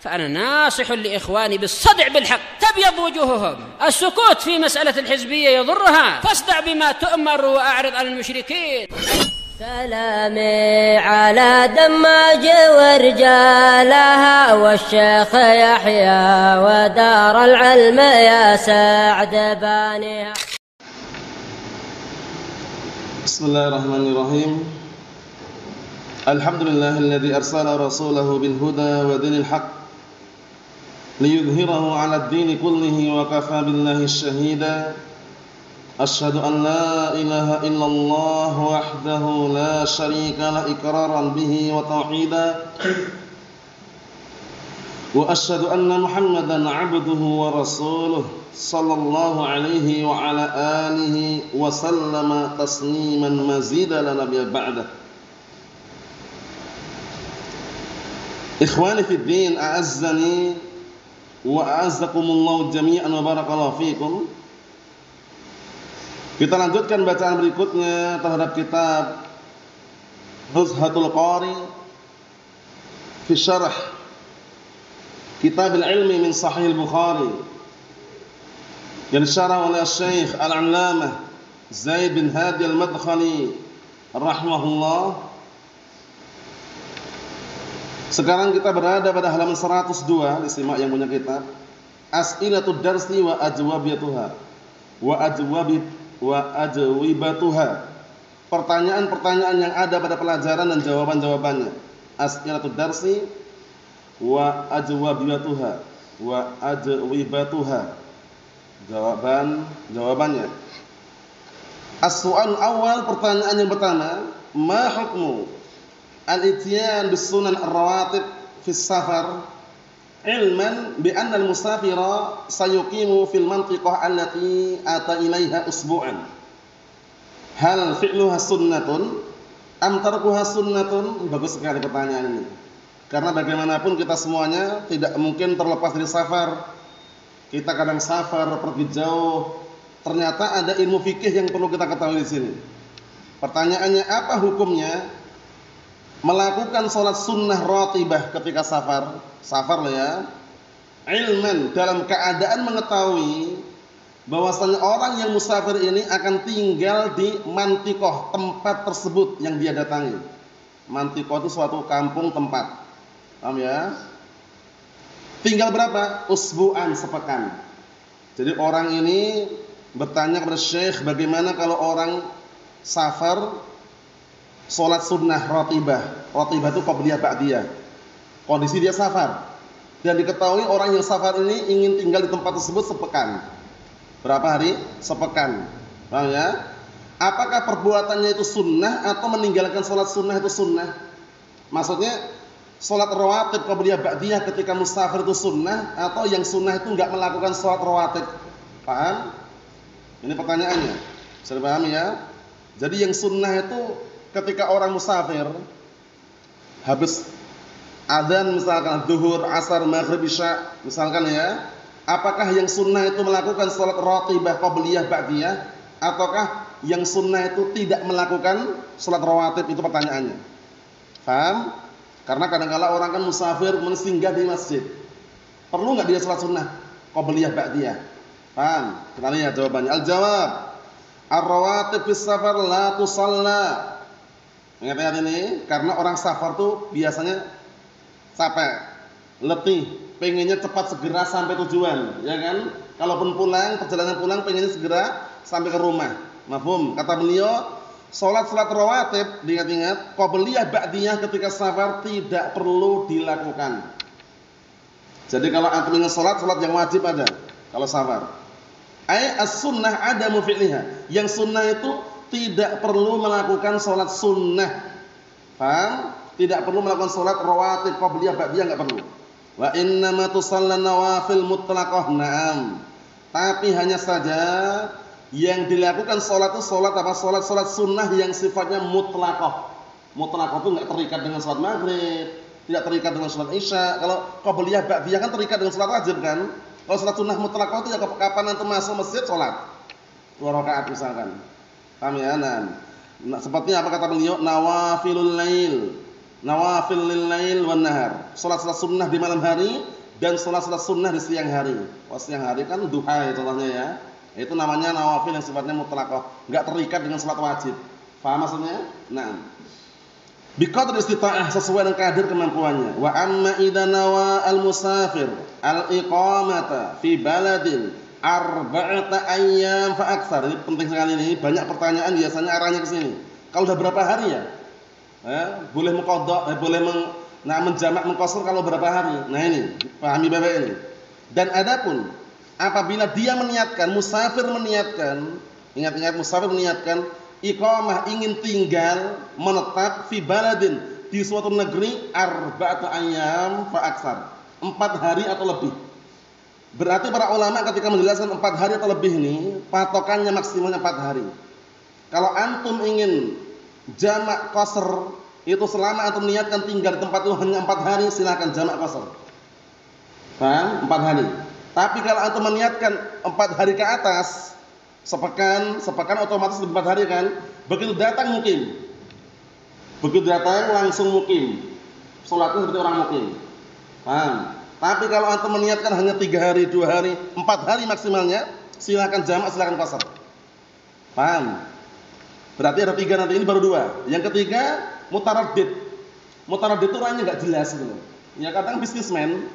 فأنا ناصح لإخواني بالصدع بالحق تبيض وجوههم. السكوت في مسألة الحزبية يضرها، فاصدع بما تؤمر وأعرض عن المشركين. سلامي على دماج ورجالها والشيخ يحيى ودار العلم يا سعد بانيها. بسم الله الرحمن الرحيم. الحمد لله الذي أرسل رسوله بالهدى ودين الحق ليظهره على الدين كله وكفى بالله شهيدا. أشهد أن لا إله إلا الله وحده لا شريك له إقرارا به وتوحيدا، وأشهد أن محمدا عبده ورسوله صلى الله عليه وعلى آله وسلم تسليما مزيدا لا نبي بعده. إخواني في الدين أعزني وأعزكم الله جميعا وبارك الله فيكم. Kita lanjutkan bacaan berikutnya terhadap kitab Nuzhatul Qari fi Syarh Kitab al-Ilmi min Sahih al-Bukhari yang disyarah oleh Syekh Al-Allamah Zaid bin Hadi Al-Madkhali rahimahullah. Sekarang kita berada pada halaman 102, disimak yang punya kitab. As'ilatud darsi wa ajwabiyatuha wa ajwibatuha. Pertanyaan-pertanyaan yang ada pada pelajaran dan jawaban-jawabannya. As'ilatud darsi wa ajwabiyatuha wa ajwibatuha. Jawabannya. As-su'al awal, pertanyaan yang pertama, ma hukmu al-ityan bis-sunan ar-rawatib fi safar ilman bi anna al-musafira sayuqimu fil mantiqah allati ata ilaiha usbu'an. Hal fi'luha sunnatun am tarkuha sunnatun? Bagus sekali pertanyaan ini. Karena bagaimanapun kita semuanya tidak mungkin terlepas dari safar. Kita kadang safar, pergi jauh. Ternyata ada ilmu fikih yang perlu kita ketahui di sini. Pertanyaannya, apa hukumnya melakukan sholat sunnah ratibah ketika safar? Safar lah ya. Ilman, dalam keadaan mengetahui bahwasanya orang yang musafir ini akan tinggal di mantikoh, tempat tersebut yang dia datangi. Mantikoh itu suatu kampung tempat. Paham ya? Tinggal berapa? Usbu'an, sepekan. Jadi orang ini bertanya kepada Syekh, bagaimana kalau orang safar sholat sunnah ratibah. Ratibah itu qabliyah ba'diyah. Kondisi dia safar. Dan diketahui orang yang safar ini ingin tinggal di tempat tersebut sepekan. Berapa hari? Sepekan. Paham ya? Apakah perbuatannya itu sunnah atau meninggalkan sholat sunnah itu sunnah? Maksudnya sholat rawatib qabliyah ba'diyah ketika musafir itu sunnah, atau yang sunnah itu enggak melakukan sholat rawatib? Paham? Ini pertanyaannya. Bisa dipahami ya? Jadi yang sunnah itu ketika orang musafir habis adzan misalkan zuhur, asar, maghrib, isya misalkan ya, apakah yang sunnah itu melakukan salat ratibah qabliyah ba'diyah, ataukah yang sunnah itu tidak melakukan salat rawatib? Itu pertanyaannya. Paham? Karena kadang-kala orang kan musafir singgah di masjid. Perlu enggak dia salat sunnah qabliyah ba'diyah? Paham? Kita lihat jawabannya. Al-jawab, ar-rawatib fis safar la tusalla. Ingat-ingat ini, karena orang safar tuh biasanya capek, letih, pengennya cepat segera sampai tujuan, ya kan? Kalaupun pulang, perjalanan pulang pengennya segera sampai ke rumah. Mafhum? Kata beliau, salat-salat rawatib, diingat-ingat, qabliyah ba'diyah ketika safar tidak perlu dilakukan. Jadi kalau antum ingin salat yang wajib ada kalau safar. As-sunnah adamu fi'liha. Yang sunnah itu tidak perlu melakukan sholat sunnah. Paham? Tidak perlu melakukan sholat rawatib qabliyah ba'diyah, enggak perlu. Wa innama tusalla nawafil mutlaqah. Naam. Tapi hanya saja yang dilakukan sholat itu sholat apa? Sholat sunnah yang sifatnya mutlaqah. Mutlaqah itu enggak terikat dengan sholat maghrib, tidak terikat dengan sholat isya. Kalau qabliyah ba'diyah kan terikat dengan sholat wajib kan? Kalau sholat sunnah mutlaqah itu ya kapan antum masuk masjid sholat 2 rakaat misalkan. Paham ya? Nah, seperti apa kata beliau? Nawafilul lail. nawafil lil lail wan nahar. Salat-salat sunnah di malam hari dan salat-salat sunnah di siang hari. Oh, siang hari kan duha ya contohnya ya. Itu namanya nawafil yang sifatnya mutlaqah, enggak terikat dengan salat wajib. Paham maksudnya? Nah. Biqadri istita'ah, sesuai dengan kadar kemampuannya. Wa amma idza nawa al-musafir al-iqamata fi baladin arba'ata ayyam fa aktsar. Ini penting sekali ini, banyak pertanyaan biasanya arahnya ke sini. Kalau sudah berapa hari ya? Boleh mengqadha, boleh menjamak mengqasar kalau berapa hari. Nah ini, pahami Bapak ini. Dan adapun apabila dia meniatkan, musafir meniatkan, ingat-ingat musafir meniatkan iqamah, ingin tinggal menetap fi baladin, di suatu negeri arba'ata ayyam fa aktsar, 4 hari atau lebih. Berarti para ulama ketika menjelaskan 4 hari atau lebih ini patokannya maksimalnya 4 hari. Kalau antum ingin jamak qasr, itu selama antum niatkan tinggal di tempat itu hanya 4 hari, silakan jamak qasr. Paham? 4 hari. Tapi kalau antum meniatkan 4 hari ke atas, sepekan otomatis 4 hari kan. Begitu datang mukim. Begitu datang langsung mukim. Salatnya seperti orang mukim. Paham? Tapi kalau antum meniatkan hanya 3 hari, 2 hari, 4 hari maksimalnya, silakan jamak, silakan qasar. Paham? Berarti ada 3 nanti, ini baru 2. Yang ketiga, mutaraddid. Mutaraddid itu orangnya enggak jelas gitu. Ya kadang bisnismen,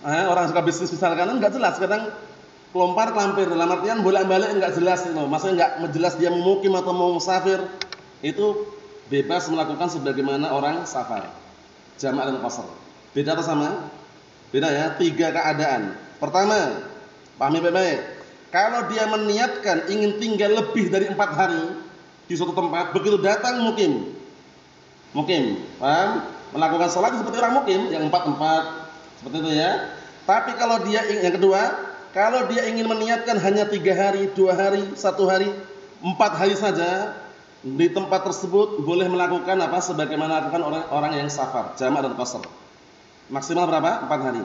orang suka bisnis misalkan enggak jelas, kadang kelompar-kelampir, dalam artian bolak-balik enggak jelas itu. Maksudnya enggak jelas dia mau mukim atau mau musafir. Itu bebas melakukan sebagaimana orang safar. Jamak dan qasar. Beda atau sama? Beda ya, 3 keadaan. Pertama, pahami baik-baik. Kalau dia meniatkan ingin tinggal lebih dari 4 hari di suatu tempat, begitu datang mukim. Mukim, paham? Melakukan sholat seperti orang mukim, yang 4-4 seperti itu ya. Tapi kalau dia yang kedua, kalau dia ingin meniatkan hanya 3 hari, 2 hari, 1 hari, 4 hari saja, di tempat tersebut boleh melakukan apa? Sebagaimana lakukan orang yang safar, jamak dan qasar. Maksimal berapa? 4 hari.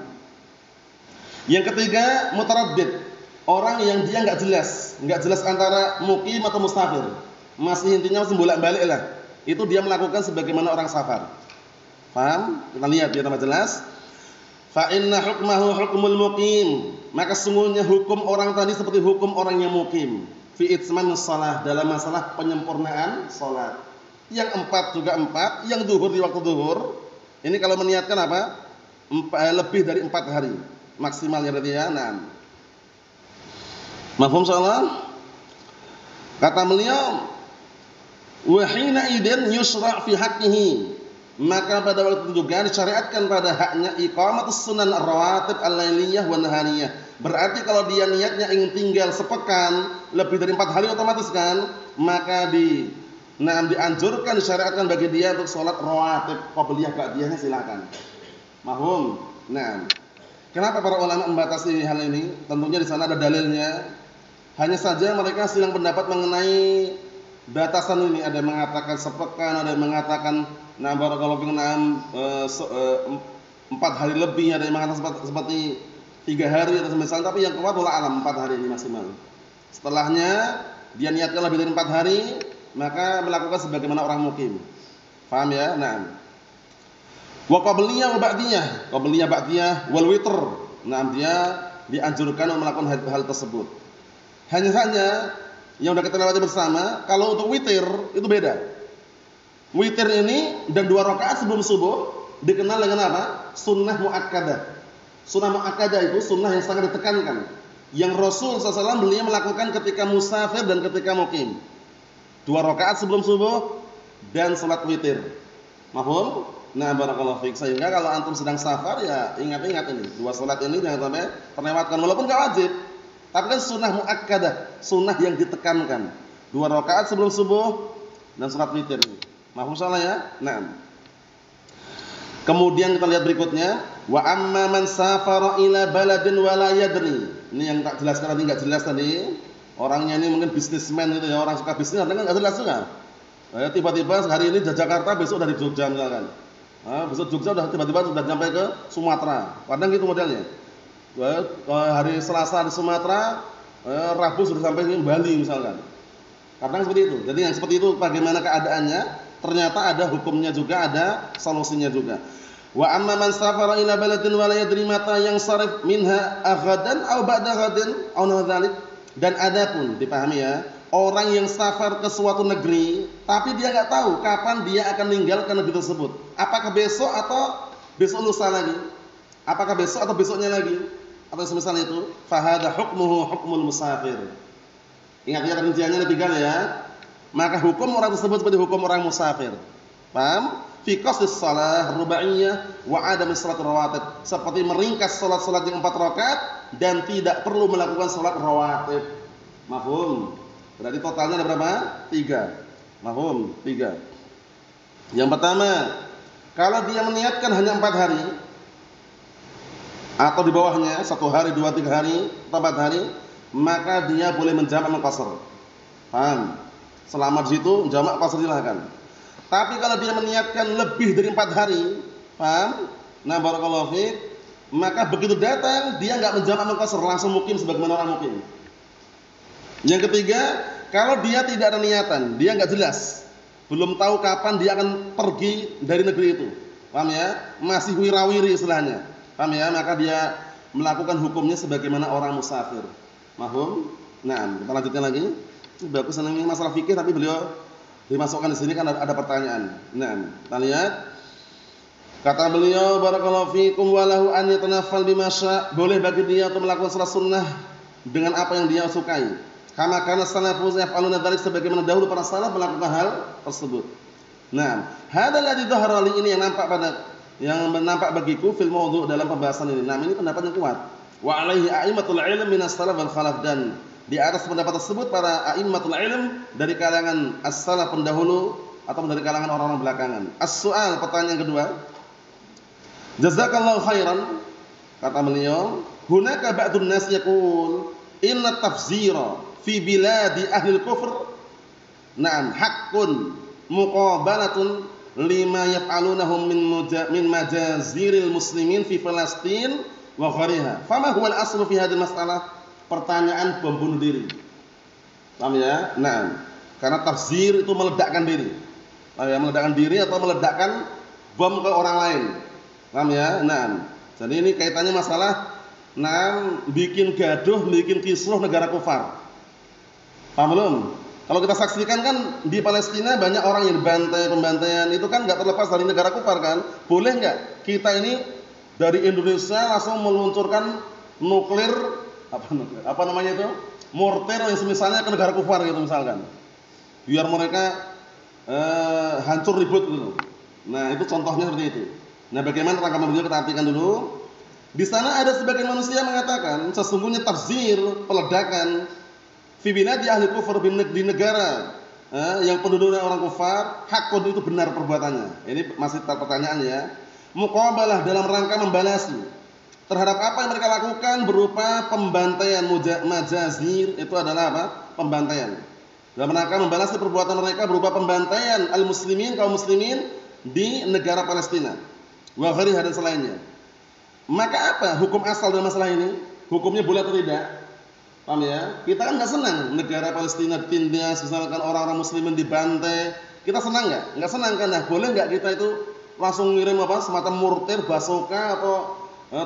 Yang ketiga, mutaraddid. Orang yang dia enggak jelas antara mukim atau musafir. Masih intinya masih bolak-balik lah. Itu dia melakukan sebagaimana orang safar. Paham? Kita lihat biar tambah jelas. Fa inna hukmahu hukmul muqim. Maka sungguhnya hukum orang tadi seperti hukum orang yang mukim. Fi itmamis shalah, dalam masalah penyempurnaan salat. Yang 4 juga 4, yang zuhur di waktu zuhur. Ini kalau meniatkan apa? Lebih dari 4 hari. Maksimalnya berarti ya. Nah. Mafhum soalnya? Kata beliau, wa hina idin yusra' fi haqqihi. Maka pada waktu itu juga disyariatkan pada haknya iqamatus sunan ar-rawatib al-lailiyah wa nahariyah. Berarti kalau dia niatnya ingin tinggal sepekan, lebih dari 4 hari otomatis kan, maka dianjurkan, disyariatkan bagi dia untuk sholat rawatib, qabliyah ba'diyahnya silakan. Mahum. Nah, kenapa para ulama membatasi hal ini? Tentunya di sana ada dalilnya. Hanya saja mereka silang pendapat mengenai batasan ini. Ada yang mengatakan sepekan, ada yang mengatakan barakallahu fikum 4 hari lebih, ada yang mengatakan seperti 3 hari atau semisal. Tapi yang kuat wallahu alam 4 hari ini maksimal. Setelahnya dia niatkan lebih dari 4 hari, maka melakukan sebagaimana orang mukim. Paham ya? Nah. Wa qabliyah wa ba'diyah. Qabliyah ba'diyah wal witr. Nah, dia dianjurkan untuk melakukan hal tersebut. Hanya saja yang sudah kita lewati bersama, kalau untuk witir itu beda. Witir ini dan 2 rakaat sebelum subuh dikenal dengan apa? Sunnah muakkadah. Sunnah muakkadah itu sunnah yang sangat ditekankan. Yang Rasul SAW beliau melakukan ketika musafir dan ketika mukim. 2 rakaat sebelum subuh dan salat witir. Mahfum? Nah, barakallahu fiik. Sehingga kalau antum sedang safar ya ingat-ingat ini. 2 salat ini jangan sampai terlewatkan walaupun enggak wajib. Tapi kan sunnah muakkadah, sunnah yang ditekankan. 2 rakaat sebelum subuh dan salat witir. Mahfum salah ya? Nah. Kemudian kita lihat berikutnya, wa amma man safara ila baladin wa la yadri. Ini yang tak jelaskan tadi, enggak jelas tadi. Orangnya ini mungkin bisnismen gitu ya, orang suka bisnis kadang enggak jelas juga. Tiba-tiba hari ini di Jakarta, besok udah di Jogja misalkan. Besok Jogja udah tiba-tiba sudah sampai ke Sumatera. Kadang gitu modelnya. Hari Selasa di Sumatera, Rabu sudah sampai ke Bali misalkan. Kadang seperti itu. Jadi yang seperti itu bagaimana keadaannya? ternyata ada hukumnya juga, ada solusinya juga. Wa amma man safara ila baladin wa la yadri mata yansarif minha aghadan aw ba'da ghadin aw nahdzalik. Dan adapun dipahami ya, orang yang safar ke suatu negeri tapi dia enggak tahu kapan dia akan meninggalkan negeri tersebut. Apakah besok atau besok lusa lagi? Apakah besok atau besoknya lagi? Atau semisal itu, fahada hukmuhu hukmul musafir. Ingat ya rinciannya ada 3 ya. Maka hukum orang tersebut seperti hukum orang musafir. Paham? Fi qasdis shalah rubaiyah wa adam salat rawatib. Seperti meringkas salat-salat yang 4 rakaat dan tidak perlu melakukan salat rawatib. Mafhum? Berarti totalnya ada berapa? 3. Mafhum? 3. Yang pertama, kalau dia meniatkan hanya 4 hari atau di bawahnya 1 hari, 2, 3 hari, 4 hari, maka dia boleh menjamak qasar. Paham? Selama di situ jamak qasar silakan. Tapi kalau dia meniatkan lebih dari 4 hari, paham? Nah, barakallahu fiik, maka begitu datang dia enggak menjamak qasar, langsung mukim sebagaimana orang mukim. Yang ketiga, kalau dia tidak ada niatan, dia enggak jelas, belum tahu kapan dia akan pergi dari negeri itu. Paham ya? Masih wirawiri istilahnya. Paham ya? Maka dia melakukan hukumnya sebagaimana orang musafir. Mahum? Nah, kita lanjutkan lagi. Ini bagus ini masalah fikih tapi beliau dimasukkan di sini kan ada pertanyaan. Nah, kita lihat. Kata beliau barakallahu fikum walahu an yatanaffal bima syaa. Boleh bagi dia untuk melakukan salat sunnah dengan apa yang dia sukai. Kama kana salafus yaf'aluna dzalik, sebagaimana dahulu para salaf melakukan hal tersebut. Nah, hadzal ladzi dhahara li, ini yang nampak bagiku fil maudhu' dalam pembahasan ini. Nah, ini pendapat yang kuat. Wa alaihi a'immatul ilm minas salaf wal khalaf, dan di atas pendapat tersebut para a'immatul ilm dari kalangan as-salaf pendahulu atau dari kalangan orang-orang belakangan. As-su'al, pertanyaan kedua. Jazakallahu khairan, kata beliau, hunaka ba'dun nas yaqul inna tafzira fi biladi ahli al-kufr na'am haqqun muqabalatun lima yaf'alunahum min majaziril muslimin fi Palestin wa ghariha. Fama huwa al-aslu fi hadhihi masalah? Pertanyaan bom bunuh diri. Paham ya? Nah, karena tafsir itu meledakkan diri. Paham ya? Meledakkan diri atau meledakkan bom ke orang lain. Paham ya? Nah, jadi ini kaitannya masalah bikin gaduh, bikin kisruh negara kufar. Paham belum? Kalau kita saksikan kan di Palestina banyak orang yang dibantai, pembantaian itu kan enggak terlepas dari negara kufar kan? Boleh enggak kita ini dari Indonesia langsung meluncurkan nuklir apa namanya itu? Mortir yang semisalnya ke negara kufar gitu misalkan. Biar mereka hancur ribut gitu. Nah, itu contohnya seperti itu. Nah, bagaimana rangkaman beliau kita artikan dulu. Di sana ada sebagian manusia mengatakan sesungguhnya tafsir, peledakan fi biladi ahli kufur, di negara yang penduduknya orang kufar, hakun itu benar perbuatannya. Ini masih pertanyaan ya. Muqabalah dalam rangka membalasi terhadap apa yang mereka lakukan berupa pembantaian, majazir itu adalah apa? Pembantaian. Dalam rangka membalasi perbuatan mereka berupa pembantaian al-muslimin, kaum muslimin di negara Palestina. Wa ghairiha, dan selainnya. Maka apa hukum asal dalam masalah ini? Hukumnya boleh atau tidak? Paham ya? Kita kan enggak senang negara Palestina ditindas, misalkan orang-orang muslimin dibantai. Kita senang enggak? Enggak senang kan? Nah, boleh enggak kita itu langsung ngirim semacam mortir, basoka atau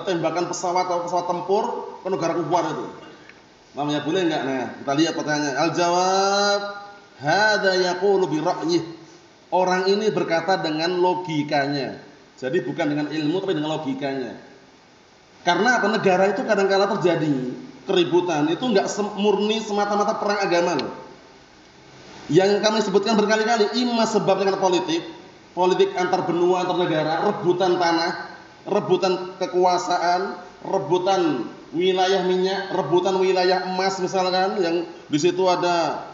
tembakan pesawat atau pesawat tempur ke negara kufar itu? Paham ya? Boleh enggak? Nah, kita lihat pertanyaannya. Al-jawab, hadza yaqulu bi ra'yih. Orang ini berkata dengan logikanya. Jadi bukan dengan ilmu tapi dengan logikanya. Karena apa? Negara itu kadang-kala terjadi keributan itu enggak murni semata-mata perang agama loh. Yang kami sebutkan berkali-kali, imma sebabnya karena politik antar benua, antar negara, rebutan tanah, rebutan kekuasaan, rebutan wilayah minyak, rebutan wilayah emas misalkan, yang di situ ada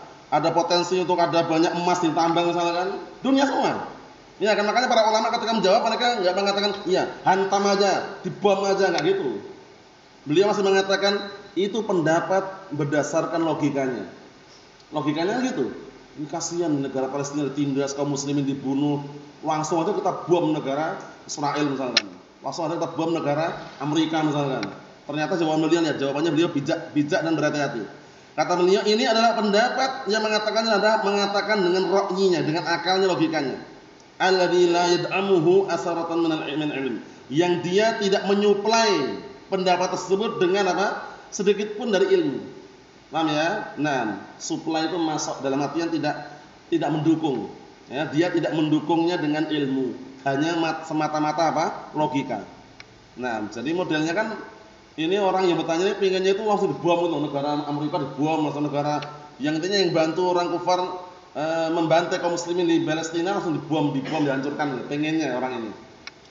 potensi untuk ada banyak emas ditambang misalkan, dunia semua. Ya kan, makanya para ulama ketika menjawab mereka enggak mengatakan iya, hantam aja, dibom aja, enggak gitu. Beliau masih mengatakan itu pendapat berdasarkan logikanya. Logikanya gitu. Ini kasihan negara Palestina ditindas, kaum muslimin dibunuh, langsung aja kita bom negara Israel misalkan. Langsung aja kita bom negara Amerika misalkan. Ternyata jawaban beliau ya, jawabannya beliau bijak dan berhati-hati. Kata beliau, ini adalah pendapat yang mengatakan dengan ra'yinya, dengan akalnya, logikanya. Alladzi la yad'amuhu asaratan min ilm. Yang dia tidak menyuplai pendapat tersebut dengan apa? Sedikit pun dari ilmu. Paham ya? Nah, supply itu masuk dalam artian tidak mendukung. Ya, dia tidak mendukungnya dengan ilmu, hanya semata-mata apa? Logika. Nah, jadi modelnya kan ini orang yang bertanya ini pinginnya itu langsung dibom itu, negara Amerika dibom, atau negara yang intinya yang bantu orang kufar membantai kaum muslimin di Palestina langsung dibom, dihancurkan, pengennya orang ini.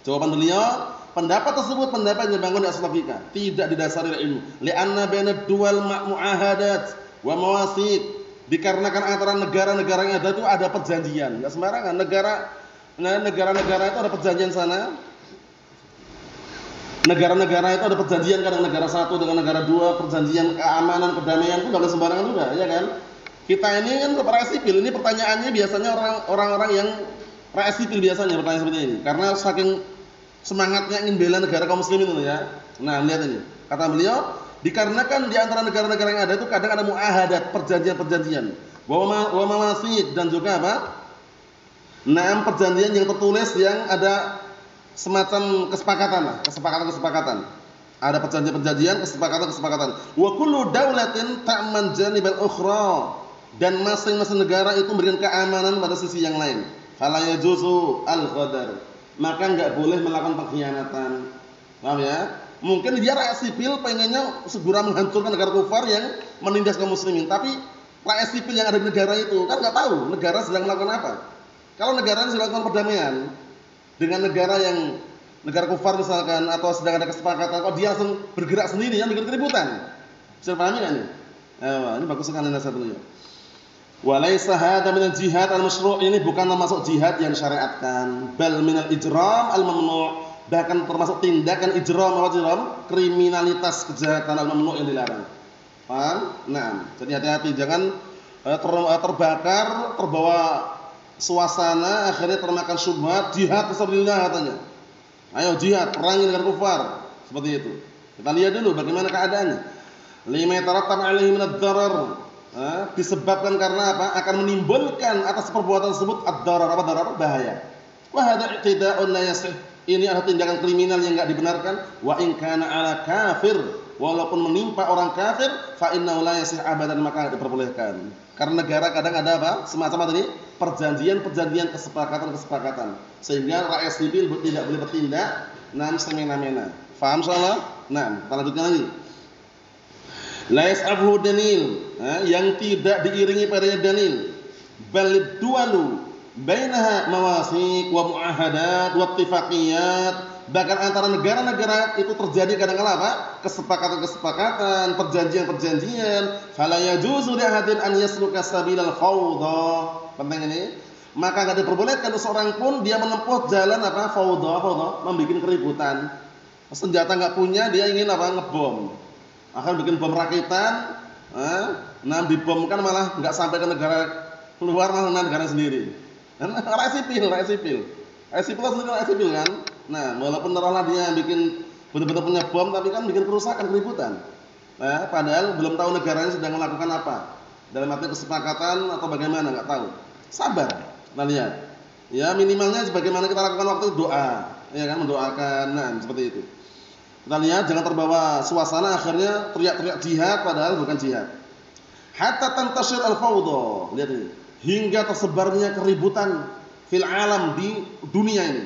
Jawaban beliau, pendapat tersebut pendapat yang dibangun di atas logika, tidak didasari oleh ilmu. Li'anna baina duwal mu'ahadat wa mawasiq, dikarenakan antara negara-negara yang ada itu ada perjanjian. Enggak sembarangan, negara-negara itu ada perjanjian sana. Negara-negara itu ada perjanjian, kadang negara satu dengan negara dua, perjanjian keamanan, kedamaian itu enggak sembarangan juga, ya kan? Kita ini kan rakyat sipil, ini pertanyaannya biasanya orang-orang yang rakyat sipil biasanya bertanya seperti ini, karena saking semangatnya ingin bela negara kaum muslimin itu ya. Nah, lihat ini. Kata beliau, dikarenakan di antara negara-negara yang ada itu kadang ada muahadat, perjanjian-perjanjian. Wa mawasiq, dan juga apa? Perjanjian yang tertulis yang ada semacam kesepakatan. Ada perjanjian-perjanjian, kesepakatan. Wa kullu daulatin ta'man janibal ukhra, dan masing-masing negara itu memberikan keamanan pada sisi yang lain. Fala yajuzu al-ghadar, maka enggak boleh melakukan pengkhianatan. Paham ya? Mungkin dia rakyat sipil pengennya segera menghancurkan negara kufar yang menindas kaum muslimin, tapi rakyat sipil yang ada di negara itu kan enggak tahu negara sedang melakukan apa. Kalau negara sedang melakukan perdamaian dengan negara kufar misalkan, atau sedang ada kesepakatan, kok dia langsung bergerak sendiri yang bikin keributan. Bisa pahami kan ini? Ini bagus sekali nasihat beliau. Walaysa hadza minal jihad al-masyru', ini bukan termasuk jihad yang disyariatkan, bal minal ijram al-mamnu', bahkan termasuk tindakan ijram, kriminalitas, kejahatan al-mamnu' yang dilarang. Paham? Nah, jadi hati-hati jangan terbakar, terbawa suasana akhirnya termakan syubhat, jihad fisabilillah katanya. Ayo jihad, perangi dengan kufar. Seperti itu. Kita lihat dulu bagaimana keadaannya. Lima yatarattab alaihi minad darar. Disebabkan karena apa? Akan menimbulkan atas perbuatan tersebut ad-darar, apa darar? Bahaya. Wa hadza i'tida'un la yasih. Ini adalah tindakan kriminal yang enggak dibenarkan. Wa in kana ala kafir, walaupun menimpa orang kafir, fa innahu la yasih abadan, maka diperbolehkan. Karena negara kadang ada apa? Semacam tadi perjanjian, kesepakatan. Sehingga rakyat sipil tidak boleh bertindak semena-mena. Faham insyaallah? Nah, kita lanjutkan lagi. La yas'abuhu dalil, yang tidak diiringi padanya dalil. Bal duwalu bainaha mawasiq wa muahadat wa ittifaqiyat. Bahkan antara negara-negara itu terjadi kadang-kala apa? Kesepakatan, perjanjian. Fala yajuzu li ahadin an yasluka sabilal fawdha. Penting ini. Maka enggak diperbolehkan seorang pun dia menempuh jalan apa? Fawdha, membuat keributan. Senjata enggak punya, dia ingin apa? Ngebom. Akan bikin bom rakitan, dibomkan malah enggak sampai ke negara luar, malah negara sendiri. Rakyat sipil. Rakyat sipil kan. Nah, walaupun taruhlah dia bikin benar-benar punya bom, tapi kan bikin kerusakan, keributan. Padahal belum tahu negaranya sedang melakukan apa. Dalam arti kesepakatan atau bagaimana, enggak tahu. Sabar. Nah, lihat. Ya, minimalnya sebagaimana kita lakukan waktu doa, ya kan, mendoakan. Nah, seperti itu. Kita lihat jangan terbawa suasana akhirnya teriak-teriak jihad padahal bukan jihad. Hatta tantashir al-fawdha. Lihat ini. Hingga tersebarnya keributan fil alam, di dunia ini.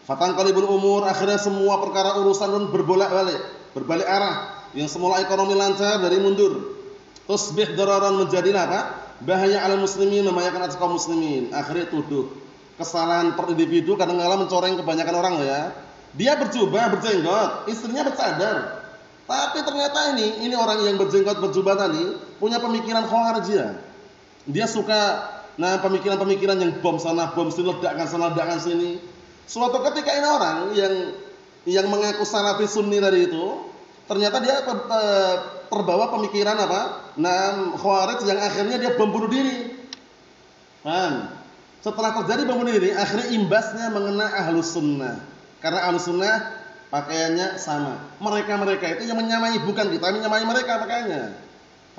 Fatanqalibul umur, akhirnya semua perkara urusan pun berbalik arah. Yang semula ekonomi lancar dari mundur. Tusbih dararan, menjadilah apa? Bahaya alal muslimin, membahayakan atas kaum muslimin. Akhirnya tuduh kesalahan per individu kadang-kadang mencoreng kebanyakan orang loh ya. Dia berjubah, berjenggot, istrinya bercadar. Tapi ternyata ini orang yang berjenggot, berjubah tadi punya pemikiran khawarijiyah. Dia suka pemikiran-pemikiran yang bom sana, bom sini, ledakan sana, ledakan sini. Suatu ketika ini orang yang mengaku salafi sunni tadi itu, ternyata dia terbawa pemikiran apa? Khawarij, yang akhirnya dia bom bunuh diri. Paham? Setelah terjadi bom bunuh diri, akhirnya imbasnya mengena ahlus sunnah. Karena ahlus sunnah pakaiannya sama. Mereka itu yang menyamai, bukan kita menyamai mereka pakaiannya.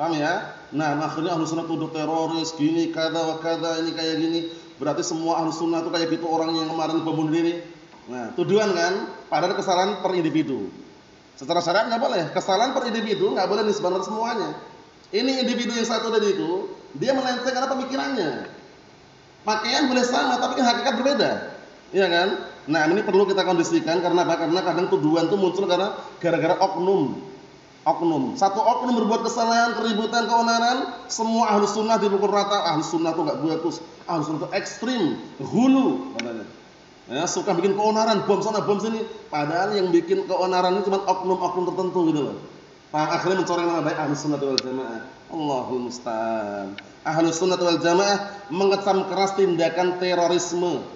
Paham ya? Nah, akhirnya ahlu sunnah tuduh teroris, gini, kada, ini kayak gini. Berarti semua ahlu sunnah itu kayak gitu orang yang kemarin bom bunuh diri. Nah, tuduhan kan, padahal kesalahan per individu. Secara syariat nggak boleh, kesalahan per individu nggak boleh nisbahkan semuanya. Ini individu yang satu tadi itu, dia melenceng karena pemikirannya. Pakaian boleh sama, tapi kan hakikat berbeda, iya kan? Nah, ini perlu kita kondisikan karena apa? Karena kadang tuduhan itu muncul karena gara-gara oknum. Satu oknum berbuat kesalahan, keributan, keonaran, semua ahlu sunnah dipukul rata. Ahlu sunnah itu nggak bagus, ahlu sunnah itu ekstrim, hulu, katanya. Ya, suka bikin keonaran, bom sana, bom sini. Padahal yang bikin keonaran itu cuma oknum-oknum tertentu gitu loh. Akhirnya mencoreng nama baik ahlu sunnah wal jamaah. Allahul musta'an. Ahlu sunnah wal jamaah mengecam keras tindakan terorisme,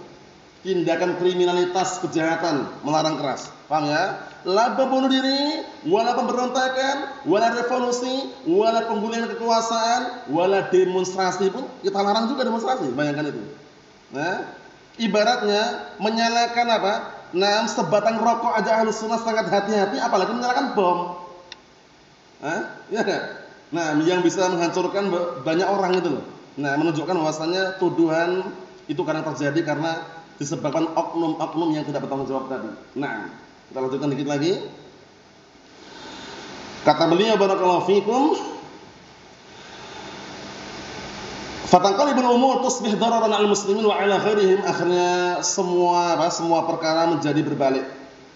tindakan kriminalitas, kejahatan, melarang keras. Paham ya? La bunuh diri, wala pemberontakan, wala revolusi, wala penggulingan kekuasaan, wala demonstrasi pun kita larang juga demonstrasi. Bayangkan itu. Nah, ibaratnya menyalakan apa? Nah, sebatang rokok aja ahlu sunnah sangat hati-hati, apalagi menyalakan bom. Ya enggak? Nah, yang bisa menghancurkan banyak orang itu loh. Nah, menunjukkan bahwasannya tuduhan itu kadang terjadi karena disebabkan oknum-oknum yang tidak bertanggung jawab tadi. Nah, kita lanjutkan dikit lagi. Kata beliau barakallahu fikum, fatanqalibul umur tusbih dararan 'alal muslimin wa 'ala ghairihim. Akhirnya semua perkara menjadi berbalik.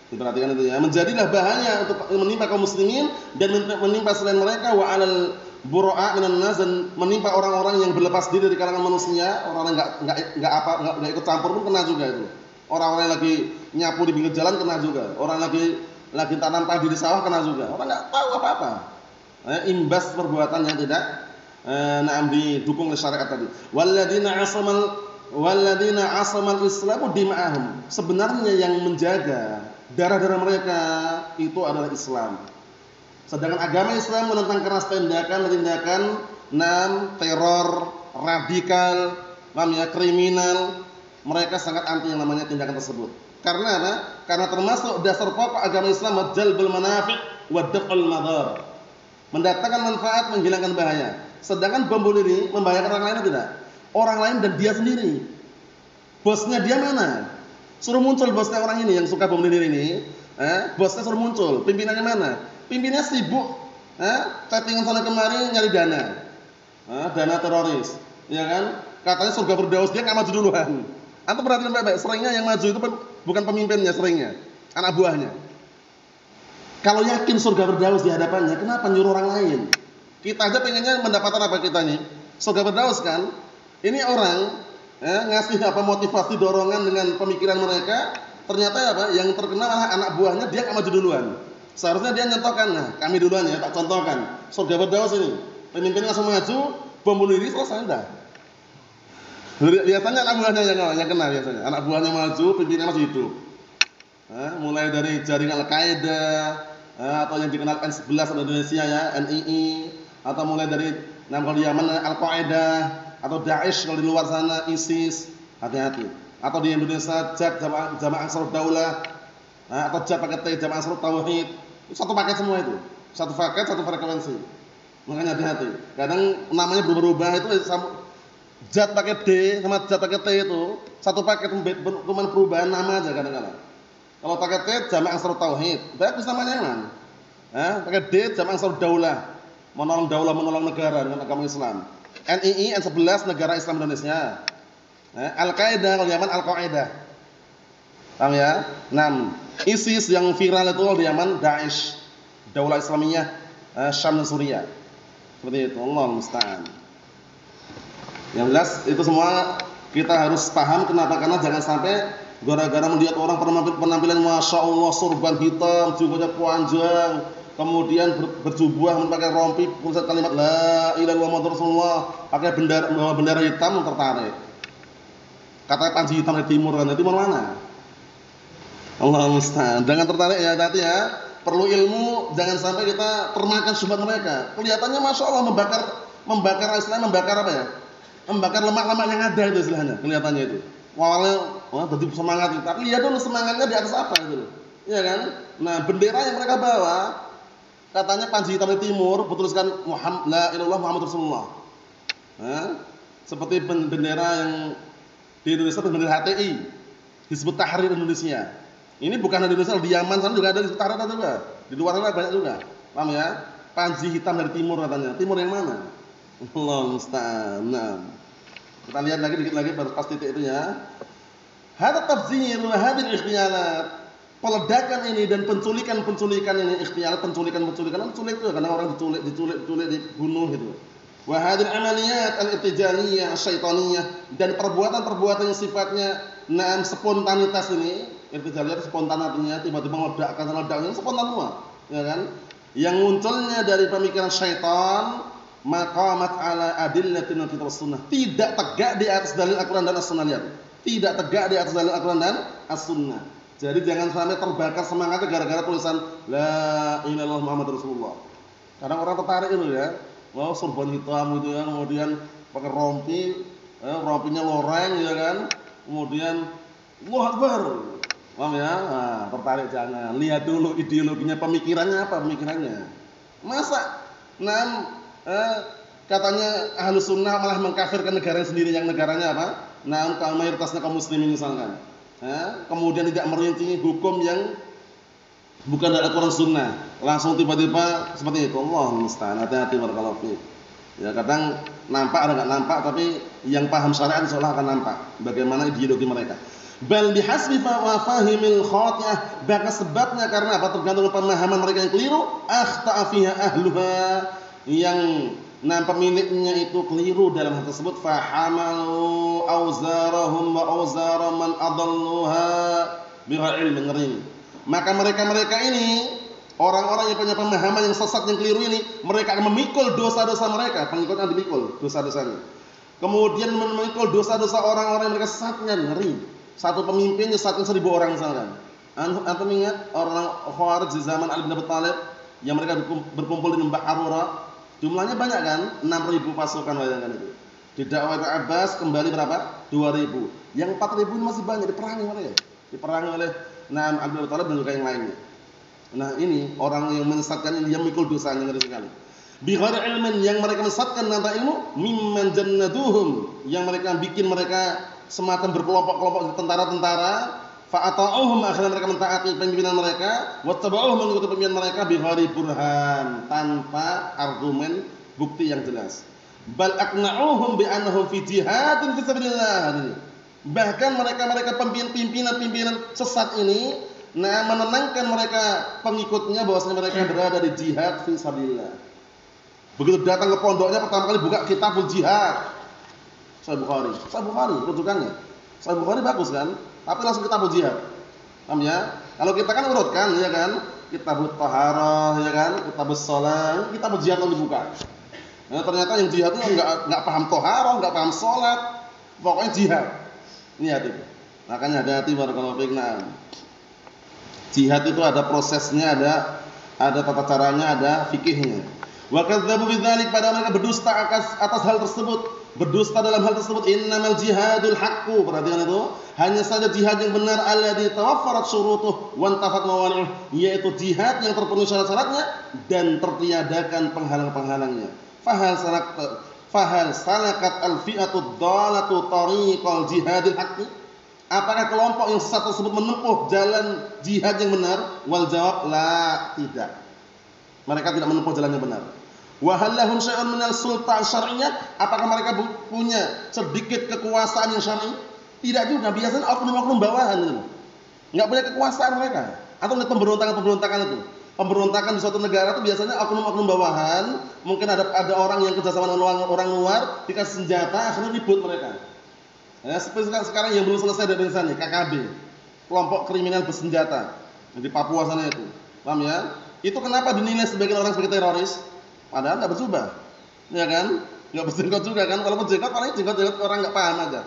Diperhatikan itu ya. Menjadilah bahaya untuk menimpa kaum muslimin dan menimpa selain mereka, wa 'alal bura'a minan nas, dan menimpa orang-orang yang berlepas diri dari kalangan manusia, orang yang enggak ikut campur pun kena juga itu. Orang-orang yang lagi nyapu di pinggir jalan kena juga. Orang lagi tanam padi di sawah kena juga. Orang enggak tahu apa-apa. Imbas perbuatan yang tidak didukung oleh syariat tadi. Walladzina asamal islamu dima'ahum. Sebenarnya yang menjaga darah-darah mereka itu adalah Islam. Sedangkan agama Islam menentang keras tindakan teror, radikal, kriminal. Mereka sangat anti yang namanya tindakan tersebut. Karena apa? Karena termasuk dasar pokok agama Islam jalbul manafi' wa daf'ul madar. Mendatangkan manfaat, menghilangkan bahaya. Sedangkan bom bunuh diri membahayakan orang lain atau tidak? Orang lain dan dia sendiri. Bosnya dia mana? Suruh muncul bosnya orang ini yang suka bom bunuh diri ini. Bosnya suruh muncul. Pimpinannya mana? Pimpinannya sibuk. Chattingan sana kemari nyari dana. Dana teroris. Ya kan? Katanya surga Firdaus, dia enggak maju duluan. Antum perhatikan baik-baik, seringnya yang maju itu bukan pemimpinnya, seringnya anak buahnya. Kalau yakin surga Firdaus di hadapannya, kenapa nyuruh orang lain? Kita aja pengennya mendapatkan apa kita nih? Surga Firdaus kan? Ini orang ngasih motivasi, dorongan dengan pemikiran mereka, ternyata apa? Yang terkenal adalah anak buahnya, dia enggak maju duluan. Seharusnya dia nyontohkan, nah kami duluan ya, tak contohkan. Surga Firdaus ini, pemimpinnya langsung maju, bom bunuh diri selesai dah. Biasanya anak buahnya yang kena biasanya. Anak buahnya maju, pimpinannya masih hidup. Mulai dari jaringan Al-Qaeda, atau yang dikenal N11 di Indonesia ya, NII, atau mulai dari kalau di Yaman Al-Qaeda, atau Daesh kalau di luar sana ISIS, hati-hati. Atau di Indonesia JAD, Jamaah Ansarud Daulah, atau JAD pakai T, Jamaah Ansarut Tauhid. Itu satu paket semua itu. Satu paket, satu frekuensi. Makanya hati-hati. Kadang namanya berubah-ubah itu JAD pakai D sama JAD pakai T itu satu paket, cuma perubahan nama aja kadang-kadang. Kalau pakai T Jamaah Ansarut Tauhid, bagus namanya emang. Pakai D Jamaah Ansarud Daulah, menolong negara dengan agama Islam. NII N11 Negara Islam Indonesia. Al-Qaeda kalau Yaman Al-Qaeda. Paham ya? 6. ISIS yang viral itu kalau di Yaman Daesh, Daulah Islamiyah Syam dan Suriah. Seperti itu. Allahu musta'an. Yang jelas itu semua kita harus paham. Kenapa? Karena jangan sampai gara-gara melihat orang penampilan Masya Allah sorban hitam, jubahnya panjang, kemudian berjubah memakai rompi, tulisan kalimat La ilaha illallah Muhammadur Rasulullah, pakai bendera hitam, tertarik. Katanya panji hitam dari timur, kan? Timur mana? Allah musta'an. Jangan tertarik ya, hati ya. Perlu ilmu, jangan sampai kita termakan syubhat mereka. Kelihatannya Masya Allah membakar Islam, membakar apa ya? Membakar lemak-lemak yang ada itu istilahnya, kelihatannya itu. Awalnya jadi semangat, tapi lihat dulu semangatnya di atas apa itu. Iya kan? Nah, bendera yang mereka bawa Katanya panji hitam di timur bertuliskan Muhammad la ilallah Muhammad Rasulullah. Seperti bendera yang di Indonesia itu bendera HTI, Hizbut Tahrir Indonesia. Ini bukan di Indonesia, di Yaman sana juga ada Hizbut Tahrir juga. Di luar sana banyak juga. Paham ya? Panji hitam dari timur katanya. Timur yang mana? Allah musta'an. Nah, kita lihat lagi dikit lagi baru pas titik itu ya. Hadza tafzir wa hadhihi ikhtiyalat. Peledakan ini dan penculikan ini ikhtiyalat penculikan itu karena orang diculik dibunuh itu. Wa hadhihi amaliyat al-irtijaliyah asy-syaitaniyah dan perbuatan-perbuatan yang sifatnya spontanitas ini, irtijaliyah spontan artinya tiba-tiba meledaknya spontan semua, ya kan? Yang munculnya dari pemikiran syaitan maqamat ala adillatin kitab sunnah, tidak tegak di atas dalil Al-Qur'an dan As-Sunnah. Tidak tegak di atas dalil Al-Qur'an dan As-Sunnah. Jadi jangan sampai terbakar semangatnya gara-gara tulisan la ilaha illallah Muhammad Rasulullah. Kadang orang tertarik itu ya. Wow, sorban hitam gitu ya, kemudian pakai rompinya loreng ya kan. Kemudian Allahu Akbar. Paham ya? Nah, tertarik jangan. Lihat dulu ideologinya, pemikirannya apa pemikirannya. Masa katanya Ahlus Sunnah malah mengkafirkan negara sendiri yang negaranya apa? Kalau mayoritasnya kaum muslimin misalkan. Kemudian tidak merinci hukum yang bukan dari Al-Qur'an Sunnah, langsung tiba-tiba seperti itu. Allah musta'an. Hati-hati barakallahu fiik. Ya kadang nampak ada enggak nampak, tapi yang paham syariat insyaallah akan nampak bagaimana ideologi mereka. Bal bihasbi fahimil khati'ah, bahkan sebabnya karena apa? Tergantung pemahaman mereka yang keliru, akhta'a fiha ahluha, yang pemiliknya itu keliru dalam hal tersebut, fahamalu auzarahum wa auzara man adalluha bighairi ilmin, ngeri. Maka mereka ini orang-orang yang punya pemahaman yang sesat yang keliru ini, mereka akan memikul dosa-dosa mereka, pengikutnya dimikul dosa-dosanya. Kemudian memikul dosa-dosa orang-orang yang mereka sesatnya, ngeri. Satu pemimpin nyesatkan 1000 orang misalkan. Antum ingat orang Khawarij di zaman Ali bin Abi Thalib yang mereka berkumpul di Lembah Harura? Jumlahnya banyak kan? 6.000 pasukan, bayangkan itu. Di dakwah Abbas kembali berapa? 2.000. Yang 4.000 masih banyak diperangi oleh Ali bin Abi Thalib dan juga yang lainnya. Nah, ini orang yang menyesatkan ini yang mikul dosanya, ngeri sekali. Bi ghairi ilmin, yang mereka menyesatkan tanpa ilmu, mimman jannaduhum, yang mereka bikin mereka semacam berkelompok-kelompok tentara-tentara, fa'ata'uhum, akhirnya mereka mentaati pimpinan mereka, wattaba'uhum, mengikuti pimpinan mereka bi ghairi burhan, tanpa argumen bukti yang jelas. Bal aqna'uhum bi annahum fi jihadin fi sabilillah. Bahkan mereka pimpinan sesat ini menenangkan mereka pengikutnya bahwasanya mereka berada di jihad fi sabilillah. Begitu datang ke pondoknya pertama kali buka kitabul jihad. Sahih Bukhari rujukannya. Sahih Bukhari bagus kan? Tapi langsung kitabul jihad. Paham ya? Kalau kita kan urutkan ya kan? Kitabut taharah ya kan? Kitabus shalah, kitabul jihad lalu dibuka. Nah, ternyata yang jihad itu enggak paham taharah, enggak paham salat. Pokoknya jihad. Ini hati. Makanya hati-hati barakallahu fiik. Jihad itu ada prosesnya, ada tata caranya, ada fikihnya. Wa kadzdzabu bidzalik, pada mereka berdusta atas hal tersebut. Berdusta dalam hal tersebut. Innamal jihadul haqqu, perhatikan itu, hanya saja jihad yang benar alladzi tawaffarat syurutuh wa intafat mawani'uh, yaitu jihad yang terpenuhi syarat-syaratnya dan tertiadakan penghalang-penghalangnya. Fahal salakat al-fi'atu dhalatu tariqal jihadil haqqi, apakah kelompok yang sesat tersebut menempuh jalan jihad yang benar? Wal jawab la, tidak. Mereka tidak menempuh jalan yang benar. Wa hal lahum syai'un minal sultan syar'iyyah, apakah mereka punya sedikit kekuasaan yang syar'i? Tidak juga, biasanya oknum-oknum bawahan itu. Enggak punya kekuasaan mereka. Atau pemberontakan itu. Pemberontakan di suatu negara itu biasanya oknum-oknum bawahan, mungkin ada orang yang kerjasama dengan orang luar, dikasih senjata, akhirnya ribut mereka. Ya, seperti sekarang yang belum selesai dari sana, KKB, kelompok kriminal bersenjata di Papua sana itu. Paham ya? Itu kenapa dinilai sebagian orang sebagai teroris? Padahal enggak berjubah. Ya kan? Enggak berjenggot juga kan? Kalau berjenggot paling jenggot orang enggak paham aja.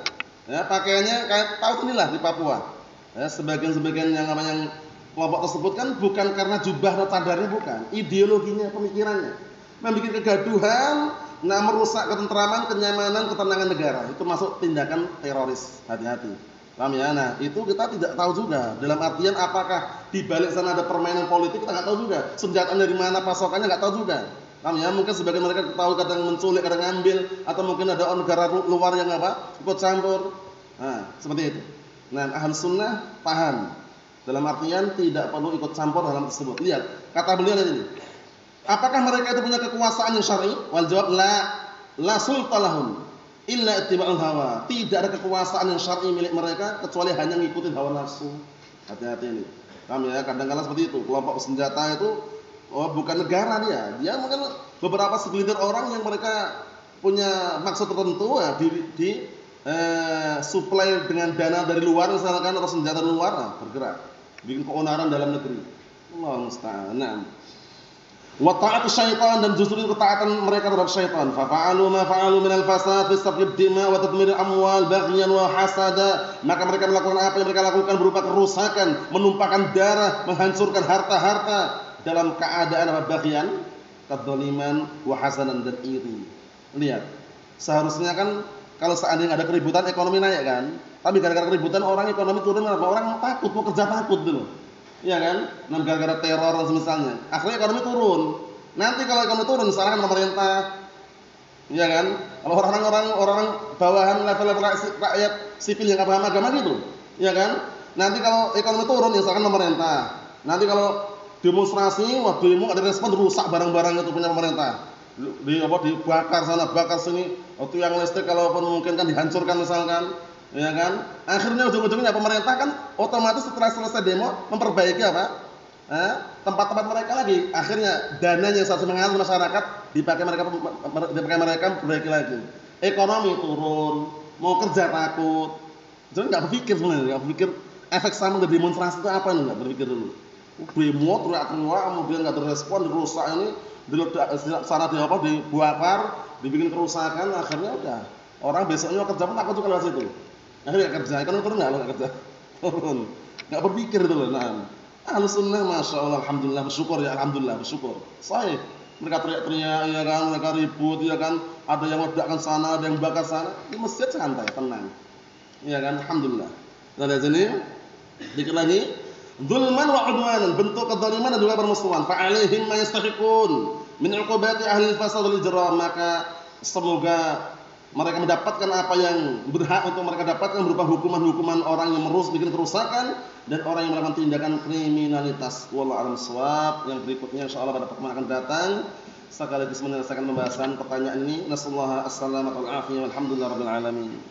Ya, pakaiannya kayak tahu inilah di Papua. Ya, sebagian yang namanya kelompok tersebut kan bukan karena jubah atau cadarnya, bukan. Ideologinya, pemikirannya. Membuat kegaduhan, merusak ketentraman, kenyamanan, ketenangan negara. Itu masuk tindakan teroris. Hati-hati. Paham ya? Nah, itu kita tidak tahu juga. Dalam artian apakah di balik sana ada permainan politik, kita nggak tahu juga. Senjatanya dari mana, pasokannya nggak tahu juga. Paham ya? Mungkin sebagian mereka tahu kadang menculik, kadang ngambil, atau mungkin ada negara luar yang apa? Ikut campur. Nah, seperti itu. Nah, Ahlus Sunnah paham. Dalam artian tidak perlu ikut campur dalam tersebut. Lihat, kata beliau ini. Apakah mereka itu punya kekuasaan yang syar'i? Wal jawab la sultalahum illa ittiba'ul hawa. Tidak ada kekuasaan yang syar'i milik mereka kecuali hanya ngikutin hawa nafsu. Hati-hati ini. Paham ya? Kadang-kadang seperti itu. Kelompok senjata itu bukan negara dia. Dia mungkin beberapa segelintir orang yang mereka punya maksud tertentu ya, supply dengan dana dari luar misalkan atau senjata dari luar, bergerak bikin keonaran dalam negeri. Allah musta'an. Wa ta'atu syaitan, dan justru itu ketaatan mereka terhadap syaitan. Fa fa'alu ma fa'alu minal fasad fi sabqid dima wa tadmir amwal baghyan wa hasada. Maka mereka melakukan apa yang mereka lakukan berupa kerusakan, menumpahkan darah, menghancurkan harta-harta dalam keadaan apa? Baghyan, kadzaliman wa hasadan, dan iri. Lihat, seharusnya kan kalau seandainya ada keributan ekonomi naik kan, tapi gara-gara keributan orang ekonomi turun, apa? Orang takut, mau kerja takut dulu. Iya kan? Nah, gara-gara teror dan semisalnya. Akhirnya ekonomi turun. Nanti kalau ekonomi turun, salahkan pemerintah. Iya kan? Kalau orang bawahan level rakyat sipil yang paham agama gitu. Iya kan? Nanti kalau ekonomi turun, ya salahkan pemerintah. Nanti kalau demonstrasi, wah demo ada respon, rusak barang-barang itu punya pemerintah. Dibakar sana, bakar sini. Waktu yang listrik kalaupun mungkin kan dihancurkan misalkan. Ya kan? Akhirnya ujung-ujungnya pemerintah kan otomatis setelah selesai demo memperbaiki apa? Tempat-tempat mereka lagi. Akhirnya dananya yang seharusnya mengalir masyarakat dipakai mereka perbaiki lagi. Ekonomi turun, mau kerja takut. Jadi nggak berpikir sebenarnya, nggak berpikir efek samping dari demonstrasi itu apa nih, nggak berpikir dulu. Demo teriak-teriak, kemudian nggak direspon, dirusak ini, diledak sana dibakar, dibikin kerusakan, akhirnya udah orang besoknya kerja pun takut juga lewat situ. Akhirnya kerja, kan turun nggak kerja, turun, nggak berpikir itu loh. Nah, Ahlus Sunnah, masya Allah, alhamdulillah, bersyukur ya, alhamdulillah, bersyukur. Saya, mereka teriak-teriak, ya kan, mereka ribut, ya kan, ada yang meledakkan sana, ada yang bakar sana, di masjid santai, tenang, ya kan, alhamdulillah. Nah, dari sini, dikit lagi, dzulman wa udwanan, bentuk kedzaliman dan juga permusuhan. Fa'alaihim ma yastahiqun min 'uqubati ahli al-fasad wal ijram, maka semoga mereka mendapatkan apa yang berhak untuk mereka dapatkan berupa hukuman-hukuman orang yang bikin kerusakan dan orang yang melakukan tindakan kriminalitas. Wallahu a'lam shawab. Yang berikutnya insyaallah pada pertemuan akan datang sekaligus menyelesaikan pembahasan pertanyaan ini. Nasallahu as-salamata wal afiyah walhamdulillahirabbil alamin.